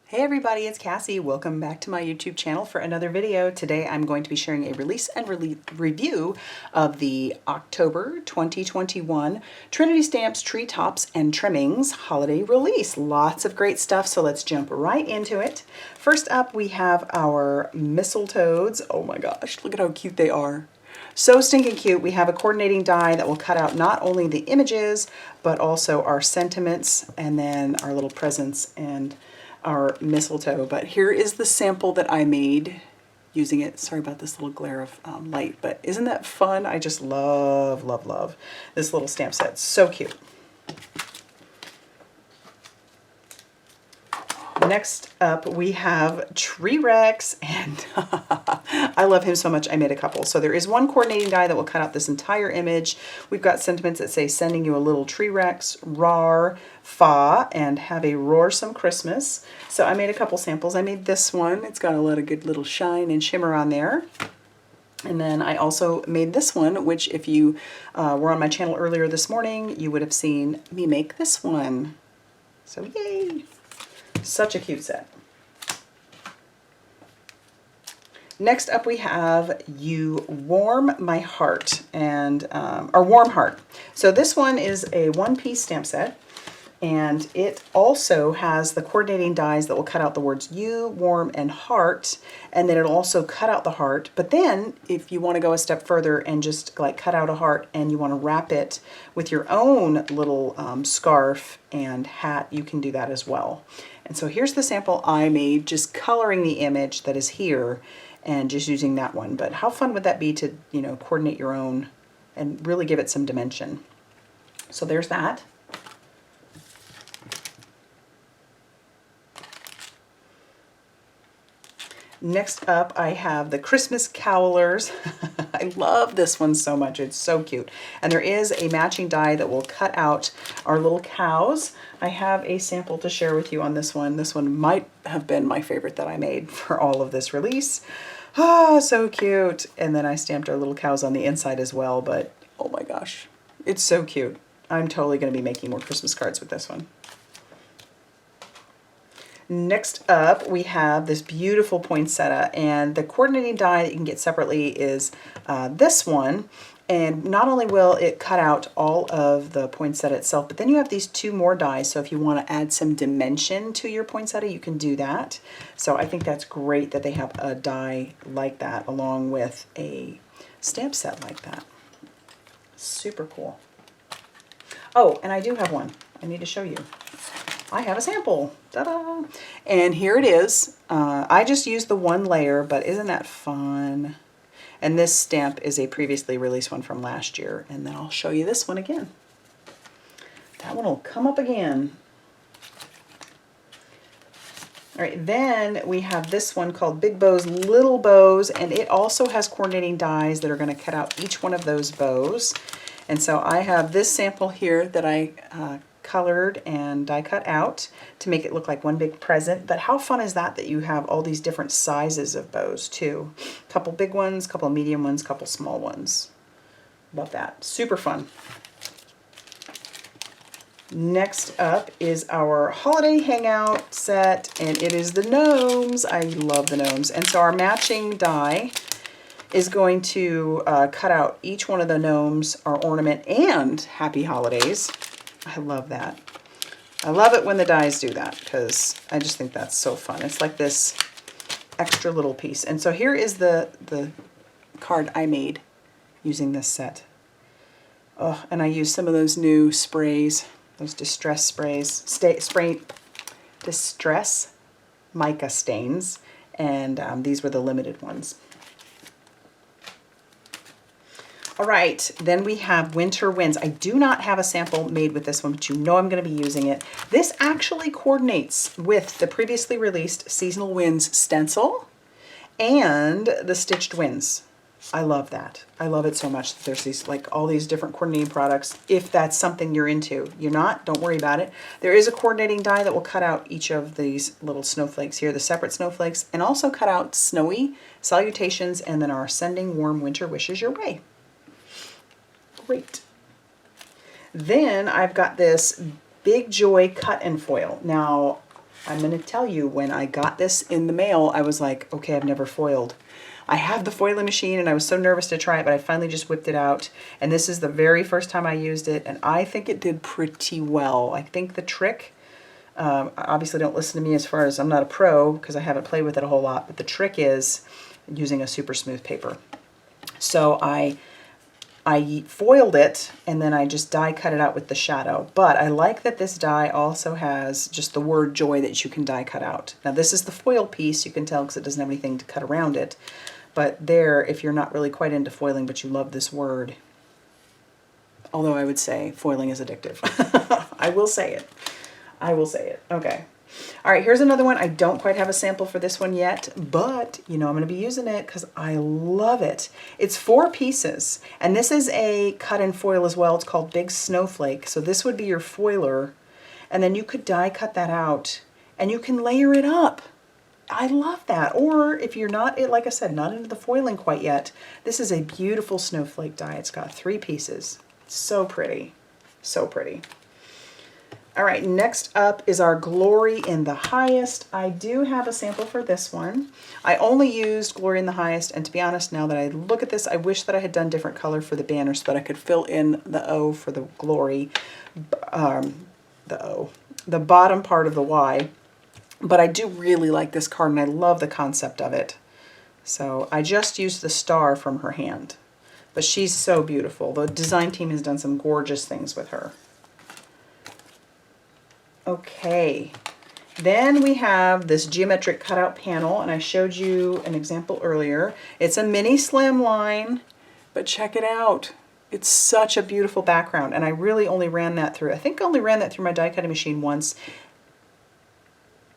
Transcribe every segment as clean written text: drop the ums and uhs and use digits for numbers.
Hey everybody, it's Cassie. Welcome back to my YouTube channel for another video. Today I'm going to be sharing a release and review of the October 2021 Trinity Stamps Treetops and Trimmings holiday release. Lots of great stuff, so let's jump right into it. First up, we have our Mistletoes. Oh my gosh, look at how cute they are. So stinking cute. We have a coordinating die that will cut out not only the images, but also our sentiments and then our little presents and our mistletoe. But here is the sample that I made using it. Sorry about this little glare of light, but isn't that fun? I just love, love, love this little stamp set. So cute. Next up, we have Treerex, and I love him so much I made a couple. So there is one coordinating die that will cut out this entire image. We've got sentiments that say, sending you a little Treerex, rar, fa, and have a roarsome Christmas. So I made a couple samples. I made this one. It's got a lot of good little shine and shimmer on there. And then I also made this one, which if you were on my channel earlier this morning, you would have seen me make this one. So yay! Such a cute set. Next up we have You Warm My Heart, and or Warm Heart. So this one is a one-piece stamp set, and it also has the coordinating dies that will cut out the words you, warm, and heart, and then it'll also cut out the heart. But then if you want to go a step further and just like cut out a heart and you want to wrap it with your own little scarf and hat, you can do that as well. And so here's the sample I made, just coloring the image that is here and just using that one. But how fun would that be to, you know, coordinate your own and really give it some dimension. So there's that. Next up, I have the Christmas Cowlers. I love this one so much. It's so cute. And there is a matching die that will cut out our little cows. I have a sample to share with you on this one. This one might have been my favorite that I made for all of this release. Ah, so cute. And then I stamped our little cows on the inside as well, but oh my gosh, it's so cute. I'm totally going to be making more Christmas cards with this one. Next up, we have this beautiful poinsettia, and the coordinating die that you can get separately is this one. And not only will it cut out all of the poinsettia itself, but then you have these two more dies. So if you want to add some dimension to your poinsettia, you can do that. So I think that's great that they have a die like that along with a stamp set like that. Super cool. Oh, and I do have one. I need to show you. I have a sample. Ta-da! And here it is. I just used the one layer, but isn't that fun? And this stamp is a previously released one from last year. And then I'll show you this one again. That one will come up again. All right, then we have this one called Big Bows, Little Bows, and it also has coordinating dies that are going to cut out each one of those bows. And so I have this sample here that I colored and die cut out to make it look like one big present. But how fun is that you have all these different sizes of bows too? A couple big ones, a couple medium ones, a couple small ones. Love that. Super fun. Next up is our holiday hangout set, and it is the gnomes. I love the gnomes. And so our matching die is going to cut out each one of the gnomes, our ornament, and happy holidays. I love that. I love it when the dies do that because I just think that's so fun. It's like this extra little piece. And so here is the card I made using this set. Oh, and I used some of those new sprays, those distress sprays, distress mica stains, and these were the limited ones. All right, then we have Winter Winds. I do not have a sample made with this one, but you know I'm going to be using it. This actually coordinates with the previously released Seasonal Winds stencil and the Stitched Winds. I love that. I love it so much that there's these, like, all these different coordinating products. If that's something you're into, you're not, don't worry about it. There is a coordinating die that will cut out each of these little snowflakes here, the separate snowflakes, and also cut out snowy salutations and then our sending warm winter wishes your way. Great. Then I've got this Big Joy cut and foil. Now, I'm going to tell you, when I got this in the mail, I was like, okay, I've never foiled. I have the foiling machine and I was so nervous to try it, but I finally just whipped it out. And this is the very first time I used it, and I think it did pretty well. I think the trick, obviously don't listen to me as far as I'm not a pro because I haven't played with it a whole lot, but the trick is using a super smooth paper. So I foiled it and then I just die cut it out with the shadow. But I like that this die also has just the word joy that you can die cut out. Now this is the foil piece, you can tell because it doesn't have anything to cut around it. But there, if you're not really quite into foiling but you love this word, although I would say foiling is addictive. I will say it. I will say it. Okay. All right, here's another one. I don't quite have a sample for this one yet, but you know I'm going to be using it because I love it. It's 4 pieces, and this is a cut and foil as well. It's called Big Snowflake. So this would be your foiler, and then you could die cut that out, and you can layer it up. I love that. Or if you're not, like I said, not into the foiling quite yet, this is a beautiful snowflake die. It's got 3 pieces. So pretty. So pretty. All right, next up is our Glory in the Highest. I do have a sample for this one. I only used Glory in the Highest, and to be honest, now that I look at this, I wish that I had done different color for the banner so that I could fill in the O for the Glory, the bottom part of the Y. But I do really like this card, and I love the concept of it. So I just used the star from her hand, but she's so beautiful. The design team has done some gorgeous things with her. Okay, then we have this geometric cutout panel, and I showed you an example earlier. It's a mini Slimline, but check it out. It's such a beautiful background, and I really only ran that through. I think I only ran that through my die cutting machine once.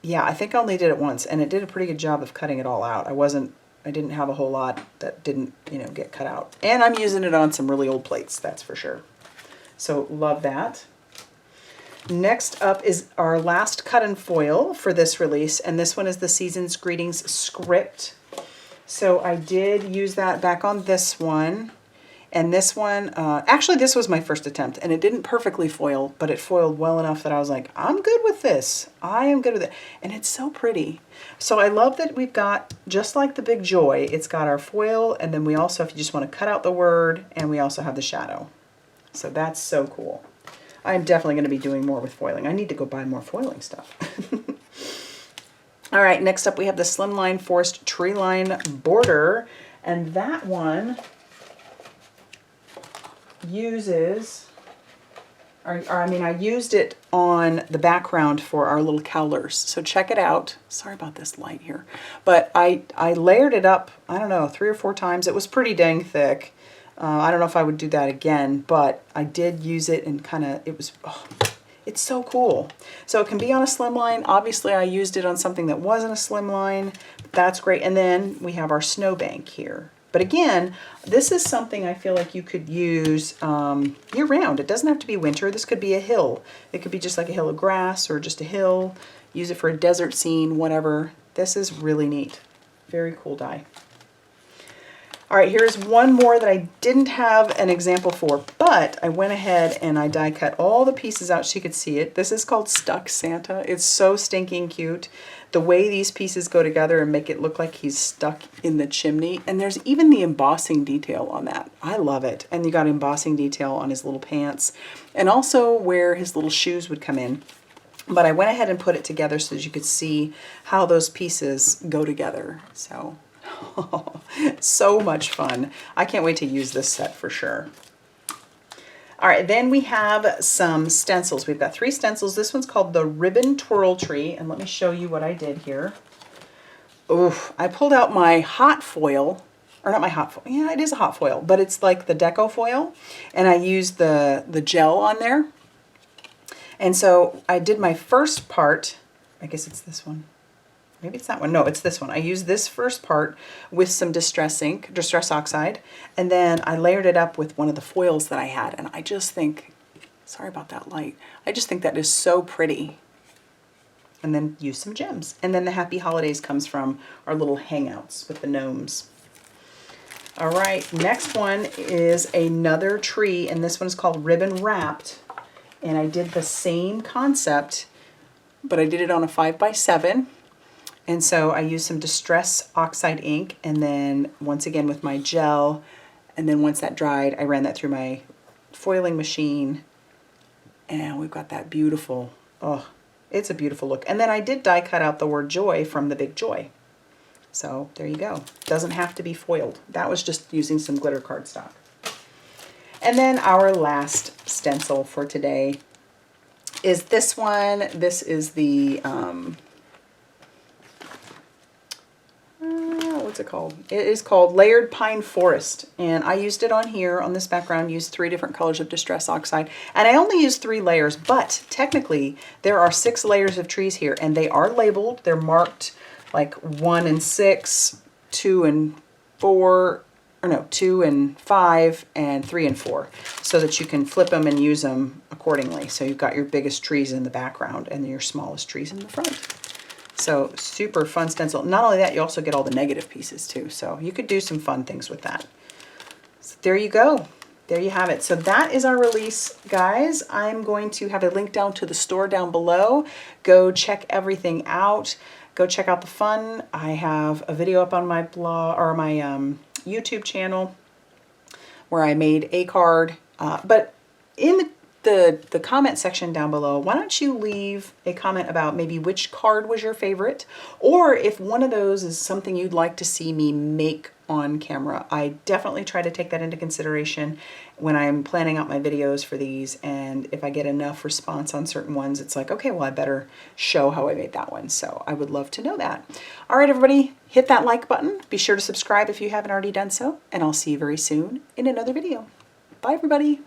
Yeah, I think I only did it once, and it did a pretty good job of cutting it all out. I didn't have a whole lot that didn't, get cut out. And I'm using it on some really old plates, that's for sure. So love that. Next up is our last cut and foil for this release, and this one is the Season's Greetings script. So I did use that back on this one, and this one, actually this was my first attempt, and it didn't perfectly foil, but it foiled well enough that I was like, I'm good with this. I am good with it, and it's so pretty. So I love that we've got, just like the Big Joy, it's got our foil, and then we also, if you just want to cut out the word, and we also have the shadow. So that's so cool. I'm definitely going to be doing more with foiling. I need to go buy more foiling stuff. All right, next up we have the Slimline Forced Treeline border, and that one uses, I used it on the background for our little Cowlers. So check it out. Sorry about this light here, but I layered it up, I don't know, 3 or 4 times. It was pretty dang thick. I don't know if I would do that again, but I did use it and it's so cool. So it can be on a Slimline. Obviously I used it on something that wasn't a Slimline. That's great. And then we have our snowbank here. But again, this is something I feel like you could use year round. It doesn't have to be winter. This could be a hill. It could be just like a hill of grass or just a hill. Use it for a desert scene, whatever. This is really neat. Very cool die. All right, here's one more that I didn't have an example for, but I went ahead and I die cut all the pieces out so you could see it. This is called Stuck Santa. It's so stinking cute. The way these pieces go together and make it look like he's stuck in the chimney. And there's even the embossing detail on that. I love it. And you got embossing detail on his little pants and also where his little shoes would come in. But I went ahead and put it together so that you could see how those pieces go together. So... so much fun. I can't wait to use this set for sure. All right, then we have some stencils. We've got 3 stencils. This one's called the Ribbon Twirl Tree, and let me show you what I did here. Oof, I pulled out my hot foil, or not my hot foil. Yeah, it is a hot foil, but it's like the deco foil, and I used the gel on there. And so I did my first part. I guess it's this one. Maybe it's that one. No, it's this one. I used this first part with some Distress ink, Distress Oxide, and then I layered it up with one of the foils that I had. And I just think, sorry about that light, I just think that is so pretty. And then use some gems. And then the Happy Holidays comes from our little hangouts with the gnomes. All right, next one is another tree, and this one is called Ribbon Wrapped. And I did the same concept but I did it on a 5x7. And so I used some Distress Oxide ink, and then once again with my gel, and then once that dried, I ran that through my foiling machine, and we've got that beautiful, oh, it's a beautiful look. And then I did die cut out the word joy from the big joy. So there you go. Doesn't have to be foiled. That was just using some glitter cardstock. And then our last stencil for today is this one. This is the, what's it called? It is called Layered Pine Forest. And I used it on here on this background, used 3 different colors of Distress Oxide. And I only used 3 layers, but technically there are 6 layers of trees here, and they are labeled. They're marked like 1 and 6, 2 and 4, or no, 2 and 5, and 3 and 4, so that you can flip them and use them accordingly. So you've got your biggest trees in the background and your smallest trees in the front. So super fun stencil. Not only that, you also get all the negative pieces too. So you could do some fun things with that. So there you go. There you have it. So that is our release, guys. I'm going to have a link down to the store down below. Go check everything out. Go check out the fun. I have a video up on my blog or my YouTube channel where I made a card. But in the comment section down below, why don't you leave a comment about maybe which card was your favorite, or if one of those is something you'd like to see me make on camera. I definitely try to take that into consideration when I'm planning out my videos for these, and if I get enough response on certain ones, it's like, okay, well, I better show how I made that one. So I would love to know that. All right, everybody, hit that like button. Be sure to subscribe if you haven't already done so, and I'll see you very soon in another video. Bye, everybody.